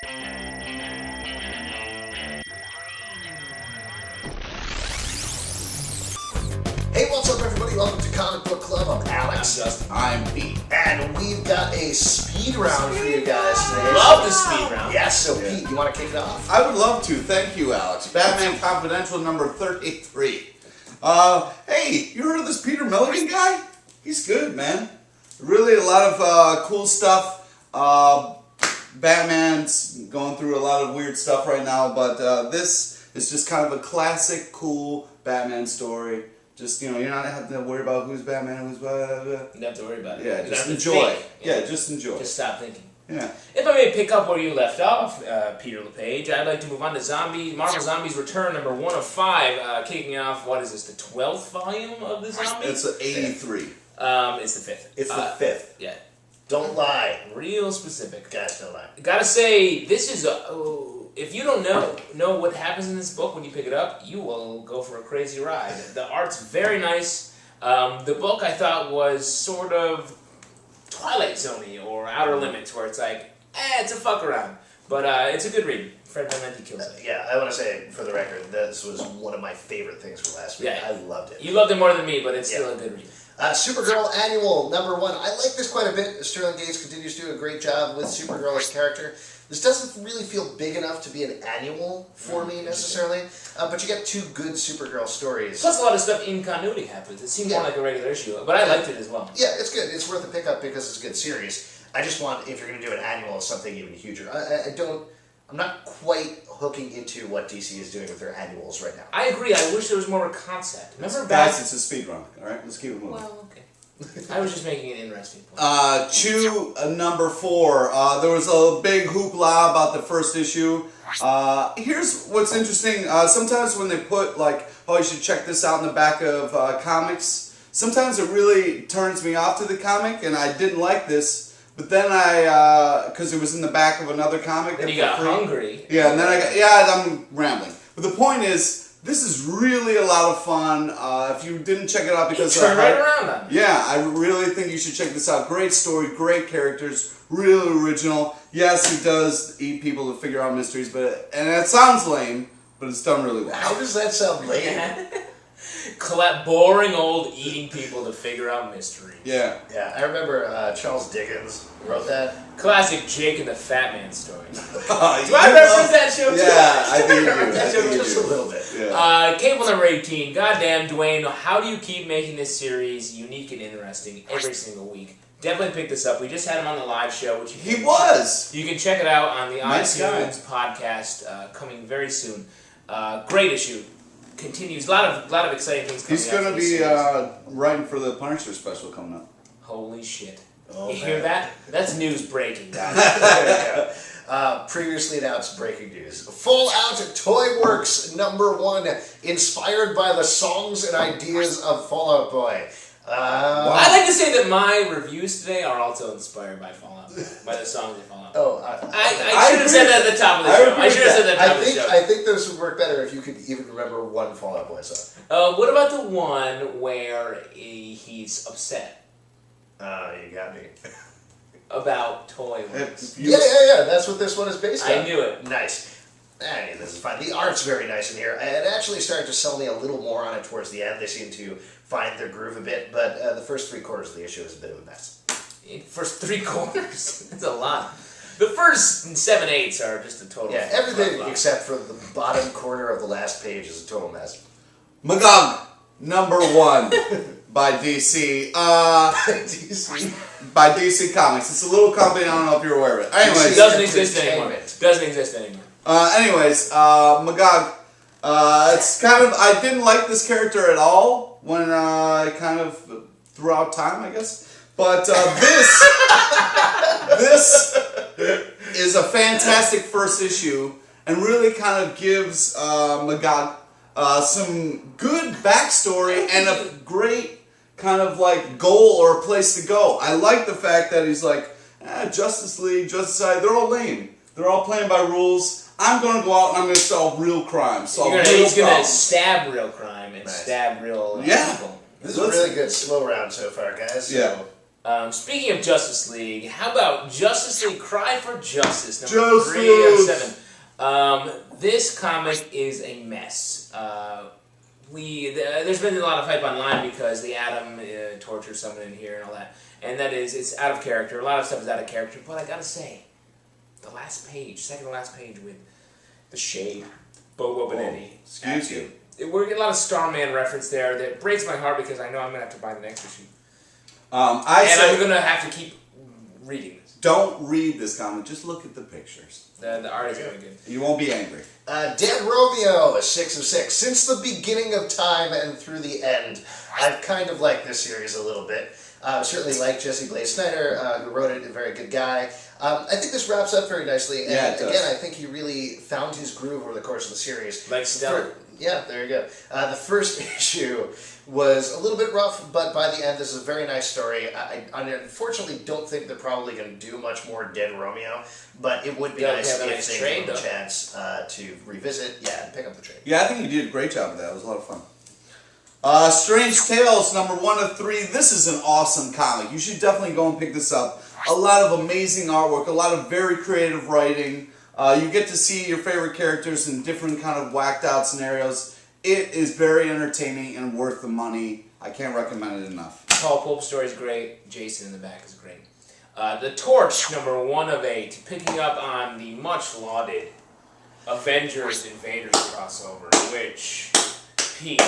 Hey, what's up, everybody? Welcome to Comic Book Club. I'm Alex. I'm Justin. I'm Pete. And we've got a speed round for you guys today. Love the speed round. Yes, so Pete, you want to kick it off? I would love to. Thank you, Alex. Batman Confidential number 33. Hey, you heard of this Peter Milligan guy? He's good, man. Really a lot of cool stuff. Batman's going through a lot of weird stuff right now, but this is just kind of a classic, cool Batman story. Just, you're not having to worry about who's Batman and who's blah, blah, blah. You don't have to worry about it. Yeah, You just don't have to enjoy. think. Yeah, just enjoy. Just stop thinking. Yeah. If I may pick up where you left off, Peter LePage, I'd like to move on to Marvel Zombies Return, number 1 of 5, kicking off, what is this, the 12th volume of the Zombies? It's 83. It's the 5th. It's the 5th. Yeah. Don't lie. Real specific. Guys, don't lie. Gotta say, this is if you don't know what happens in this book when you pick it up, you will go for a crazy ride. The art's very nice. The book I thought was sort of Twilight Zone-y or Outer Limits, where it's like, it's a fuck around. But it's a good read. Fred Van Lente kills it. Yeah, I want to say, for the record, this was one of my favorite things from last week. Yeah. I loved it. You loved it more than me, but it's still a good read. Supergirl Annual, number 1. I like this quite a bit. Sterling Gates continues to do a great job with Supergirl as a character. This doesn't really feel big enough to be an annual for me, necessarily. But you get 2 good Supergirl stories. Plus, a lot of stuff in continuity happens. It seemed more like a regular issue, but I liked it as well. Yeah, it's good. It's worth a pickup because it's a good series. I just want, if you're going to do an annual, something even huger. I'm not quite hooking into what DC is doing with their annuals right now. I agree. I wish there was more of a concept. Remember Guys, it's a speed run. All right, let's keep it moving. Well, okay. I was just making an interesting point. Chew number 4. There was a big hoopla about the first issue. Here's what's interesting. Sometimes when they put you should check this out in the back of comics, sometimes it really turns me off to the comic, and I didn't like this. But then because it was in the back of another comic. Then you got hungry. Yeah, and then I'm rambling. But the point is, this is really a lot of fun. If you didn't check it out because... Turn right around on me. Yeah, I really think you should check this out. Great story, great characters, really original. Yes, he does eat people to figure out mysteries, and it sounds lame, but it's done really well. How does that sound lame? Boring old eating people to figure out mysteries. Yeah. Yeah, I remember Charles Dickens wrote that. Classic Jake and the Fat Man story. Do Do I reference that show too? Yeah, I think you do. That joke just a little bit. Yeah. Cable number 18. Goddamn, Dwayne, how do you keep making this series unique and interesting every single week? Definitely pick this up. We just had him on the live show, which you can check it out on the Nice iTunes podcast coming very soon. Great issue. Continues. A lot of exciting things coming He's going to be writing for the Punisher special coming up. Holy shit. Oh, you hear that? That's news breaking, guys. There you go. Previously announced breaking news. Fallout Toy Works number 1, inspired by the songs and ideas of Fallout Boy. I'd like to say that my reviews today are also inspired by Fallout Boy, by the songs of Fallout Boy. Oh, I should have said that at the top of the show. I should have said that at the top of the show. I think this would work better if you could even remember one Fallout Boy song. What about the one where he's upset? You got me. About Toy Works. Yeah. That's what this one is based on. I knew it. Nice. I mean, this is fine. The art's very nice in here. It actually started to sell me a little more on it towards the end. They seem to find their groove a bit, but the first 3 quarters of the issue is a bit of a mess. First 3 quarters? That's a lot. The first 7/8 are just a total... Yeah, everything except for the bottom corner of the last page is a total mess. Magog, number 1 by DC. By DC Comics. It's a little company, I don't know if you're aware of it. Anyways, it doesn't exist anymore. Magog. It's kind of... I didn't like this character at all when kind of throughout time, I guess. But this is a fantastic first issue and really kind of gives Magog some good backstory and a great kind of goal or a place to go. I like the fact that he's Justice League, Justice Society, they're all lame. They're all playing by rules. I'm going to go out and I'm going to solve real crime. He's going to stab real crime and stab real people. This is a really good slow round so far, guys. So yeah. Speaking of Justice League, how about Justice League Cry for Justice, number 3 of 7. This comic is a mess. There's been a lot of hype online because the Atom tortured someone in here and all that. And that is, it's out of character. A lot of stuff is out of character. But I gotta say, the last page, second to last page with the Shade, Bobo Benetti. Excuse you. We're getting a lot of Starman reference there that breaks my heart because I know I'm going to have to buy the next issue. I'm going to have to keep reading this. Don't read this comic. Just look at the pictures. The art is really good. You won't be angry. Dead Romeo, a 6 of 6. Since the beginning of time and through the end, I've kind of liked this series a little bit. Certainly like Jesse Blaze Snyder, who wrote it, a very good guy. I think this wraps up very nicely. And again, I think he really found his groove over the course of the series. Like Stella. Yeah, there you go. The first issue was a little bit rough, but by the end, this is a very nice story. I unfortunately don't think they're probably going to do much more Dead Romeo, but it would be nice if they gave a chance to revisit, and pick up the trade. Yeah, I think you did a great job with that. It was a lot of fun. Strange Tales, number 1 of 3. This is an awesome comic. You should definitely go and pick this up. A lot of amazing artwork, a lot of very creative writing. You get to see your favorite characters in different kind of whacked out scenarios. It is very entertaining and worth the money. I can't recommend it enough. Paul Pope's story is great. Jason in the back is great. The Torch, number 1 of 8, picking up on the much lauded Avengers Invaders crossover, which Pete,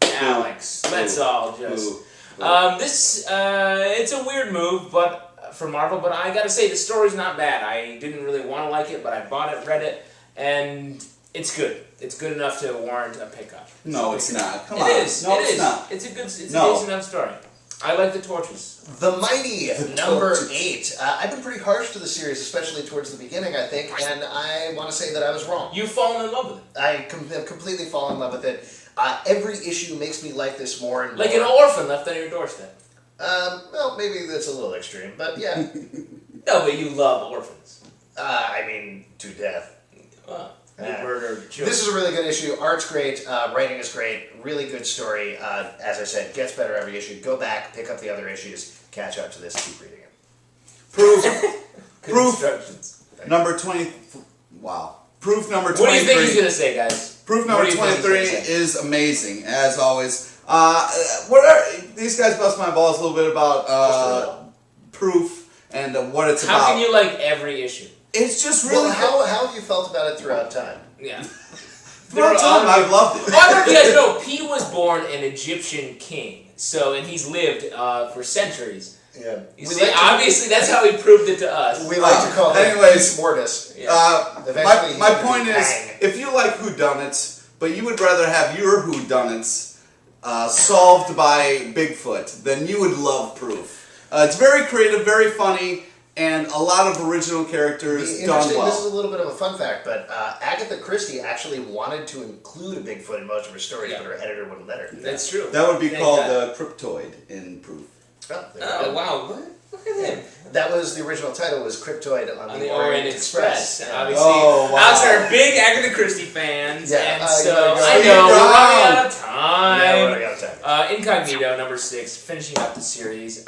Alex, let's all just... it's a weird move, but for Marvel, but I gotta say, the story's not bad. I didn't really want to like it, but I bought it, read it, and it's good. It's good enough to warrant a pickup. No, it's not. Come on. It is. No, it it's is. not. It's a decent enough story. I like the Torches. The Mighty, number 8. I've been pretty harsh to the series, especially towards the beginning, I think, and I want to say that I was wrong. You've fallen in love with it. I have completely fallen in love with it. Every issue makes me like this more and more. Like an orphan left on your doorstep. Well, maybe that's a little extreme, but yeah. No, but you love orphans. I mean, to death. Murder. This is a really good issue. Art's great. Writing is great. Really good story. As I said, gets better every issue. Go back, pick up the other issues, catch up to this, keep reading it. Proof number 20. Wow. Proof number 23. What do you think he's going to say, guys? Proof number 23 is amazing, as always. These guys bust my balls a little bit about Proof and what it's about. How can you like every issue? It's just really... Well, how have you felt about it throughout time? Yeah. Throughout time, I've loved it. Well, I don't know if you guys know, P was born an Egyptian king, and he's lived for centuries. Yeah. You see, obviously that's how he proved it to us. We like to call it Mortis. Yeah. My point is, if you like whodunits, but you would rather have your whodunits solved by Bigfoot, then you would love Proof. It's very creative, very funny, and a lot of original characters done well. This is a little bit of a fun fact, but Agatha Christie actually wanted to include a Bigfoot in most of her stories, but her editor wouldn't let her. That's true. That would be called the Cryptoid in Proof. Oh, wow. Look at him. That was the original title, was Cryptoid on the Orient Express. Yeah. Obviously, Alex are big Agatha Christie fans, and so I know we're running out of time. Yeah, we're running out of time. Incognito, number 6, finishing up the series.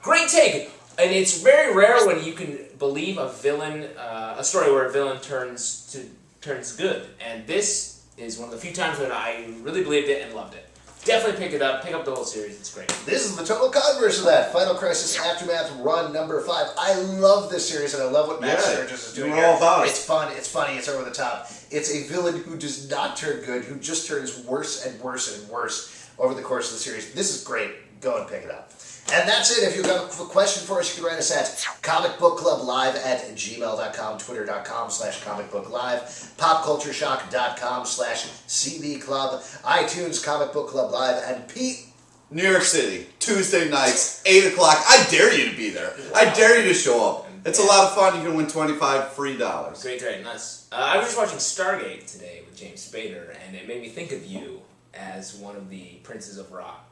Great take, and it's very rare when you can believe a villain, a story where a villain turns good, and this is one of the few times when I really believed it and loved it. Definitely pick it up. Pick up the whole series. It's great. This is the total converse of that. Final Crisis Aftermath run number 5. I love this series, and I love what Max Sturgis is doing here. All about it. It's fun. It's funny. It's over the top. It's a villain who does not turn good, who just turns worse and worse and worse over the course of the series. This is great. Go and pick it up. And that's it. If you've got a question for us, you can write us at comicbookclublive@gmail.com, twitter.com/comicbooklive, popcultureshock.com/cbclub, iTunes, Comic Book Club Live, and Pete. New York City, Tuesday nights, 8 o'clock. I dare you to be there. Wow. I dare you to show up. It's a lot of fun. You can win $25 free. Great, nice. I was just watching Stargate today with James Spader, and it made me think of you as one of the princes of rock.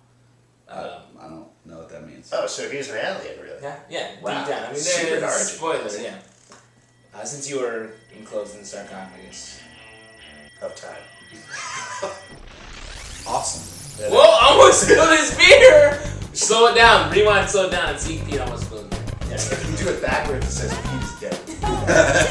I don't know what that means. Oh, so he's an alien, really? Yeah. Wow. Deep down. I mean, Secret there's origin. spoilers, yeah. Since you were enclosed in the sarcophagus of time. Awesome. Well, almost spilled his beer! Slow it down, rewind, slow it down, and see Pete almost spilled. Yeah, if you do it backwards, it says Pete is dead.